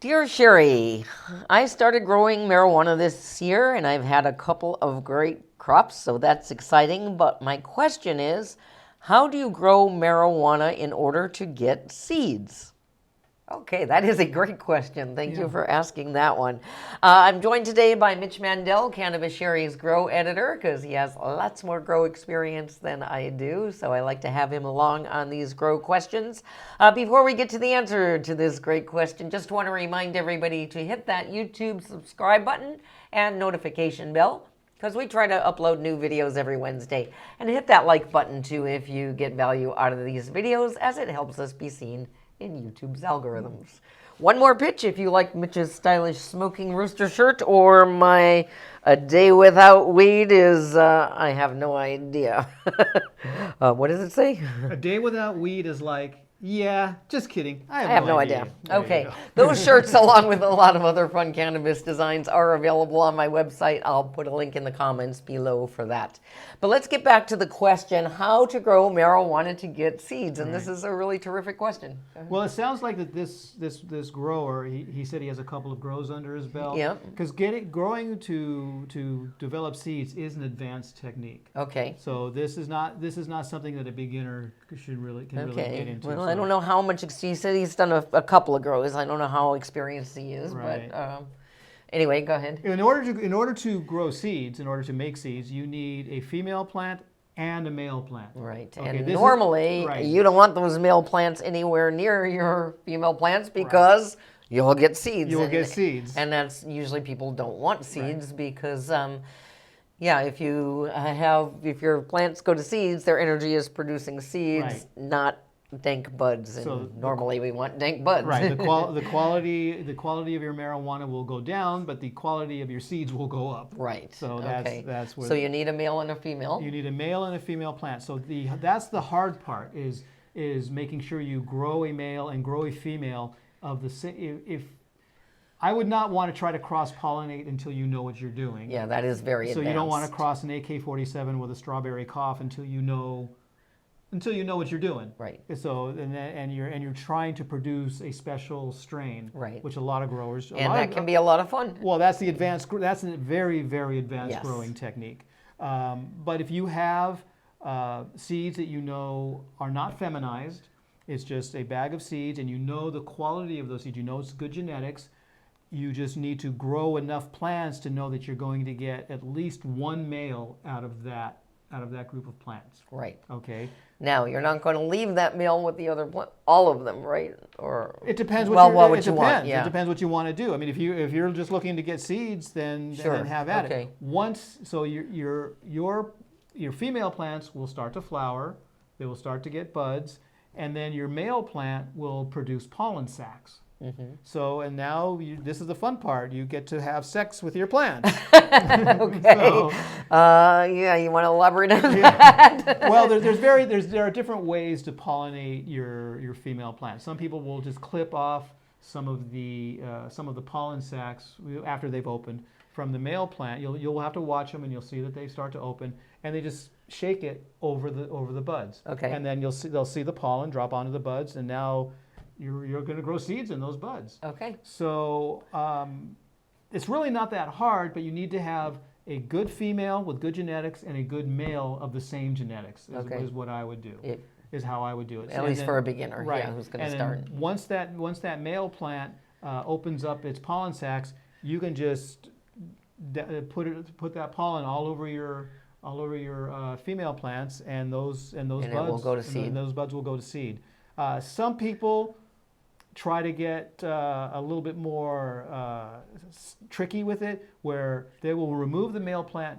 Dear Cheri, I started growing marijuana this year and I've had a couple of great crops, so that's exciting. But my question is, how do you grow marijuana in order to get seeds? Okay, that is a great question. Thank you for asking that one. I'm joined today by Mitch Mandel, Cannabis Cheri's grow editor, because he has lots more grow experience than I do. So I like to have him along on these grow questions. Before we get to the answer to this great question, just want to remind everybody to hit that YouTube subscribe button and notification bell, because we try to upload new videos every Wednesday. And hit that like button too if you get value out of these videos, as it helps us be seen in YouTube's algorithms. One more pitch if you like Mitch's stylish smoking rooster shirt, or my a day without weed is, I have no idea. What does it say? A day without weed is like, yeah, just kidding. I have no idea. There Okay. Those shirts, along with a lot of other fun cannabis designs, are available on my website. I'll put a link in the comments below for that. But let's get back to the question, how to grow marijuana to get seeds. And this is a really terrific question. Well, it sounds like that this grower, he said he has a couple of grows under his belt. Yeah. Because growing to develop seeds is an advanced technique. Okay. So this is not something that a beginner can really get into. Well, I don't know how much, he said he's done a couple of grows. I don't know how experienced he is, right. But anyway, go ahead. In order to grow seeds, in order to make seeds, you need a female plant and a male plant. Right. Okay, and normally, you don't want those male plants anywhere near your female plants, because you'll get seeds. You will get seeds. And that's usually, people don't want seeds because, yeah, if your plants go to seeds, their energy is producing seeds, not dank buds. And so normally we want dank buds. Right. The quality of your marijuana will go down, but the quality of your seeds will go up. Right. So that's what. So you need a male and a female. You need a male and a female plant. So that's the hard part, is making sure you grow a male and grow a female of the same. If I would not want to try to cross-pollinate until you know what you're doing. Yeah, that is very advanced. So you don't want to cross an AK-47 with a strawberry cough until you know what you're doing. Right. So and you're trying to produce a special strain. Right. Which a lot of growers. And that can be a lot of fun. Well, that's a very, very advanced growing technique. But if you have seeds that you know are not feminized, it's just a bag of seeds, and you know the quality of those seeds, you know it's good genetics. You just need to grow enough plants to know that you're going to get at least one male out of that group of plants. Right. Okay. Now, you're not going to leave that male with the other all of them, right? Or it depends what you want. Yeah. It depends what you want to do. I mean, if you're just looking to get seeds, then have at it. Once, so your female plants will start to flower, they will start to get buds, and then your male plant will produce pollen sacs. Mm-hmm. So, and now this is the fun part. You get to have sex with your plants. Okay. So, yeah, you want to elaborate on that? Well, there are different ways to pollinate your female plants. Some people will just clip off some of the pollen sacs after they've opened from the male plant. You'll have to watch them, and you'll see that they start to open, and they just shake it over the buds. Okay. And then they'll see the pollen drop onto the buds, and now you're going to grow seeds in those buds. Okay. So it's really not that hard, but you need to have a good female with good genetics and a good male of the same genetics. Is what I would do. Is how I would do it. At least for a beginner, right? Yeah, who's going to start. And once that male plant opens up its pollen sacs, you can just put that pollen all over your female plants, and those buds will go to seed. And those buds will go to seed. Some people try to get a little bit more tricky with it, where they will remove the male plant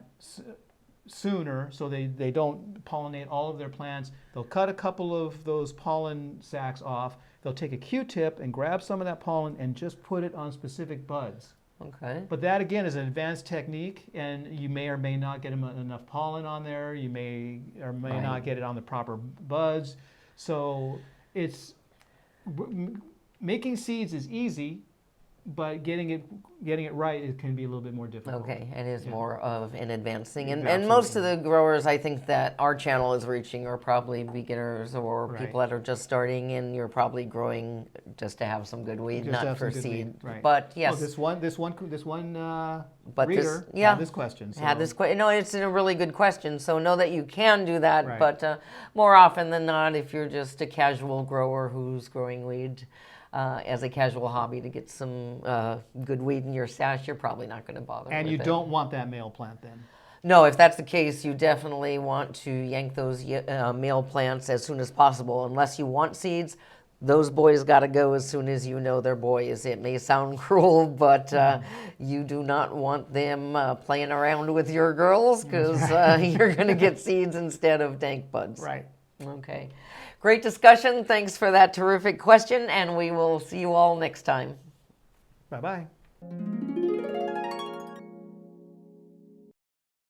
sooner, so they don't pollinate all of their plants. They'll cut a couple of those pollen sacs off. They'll take a Q-tip and grab some of that pollen and just put it on specific buds. Okay. But that, again, is an advanced technique, and you may or may not get enough pollen on there. You may or may not get it on the proper buds. So making seeds is easy. but getting it right, it can be a little bit more difficult. Okay, it is more of an advancing. And Absolutely. most of the growers I think that our channel is reaching are probably beginners or Right. people that are just starting, and you're probably growing just to have some good weed, Just to not have for some good seed. weed, right. But yes. Well, this one But reader yeah, had this question. So. had this question. No, it's a really good question. So know that you can do that, Right. but more often than not, if you're just a casual grower who's growing weed as a casual hobby to get some good weed in your stash, you're probably not going to bother And with you it. don't want that male plant then. No, if that's the case, you definitely want to yank those male plants as soon as possible. Unless you want seeds, those boys got to go as soon as you know they're boys. It may sound cruel, but you do not want them playing around with your girls because you're going to get seeds instead of dank buds. Right. Okay. Great discussion. Thanks for that terrific question, and we will see you all next time. Bye-bye.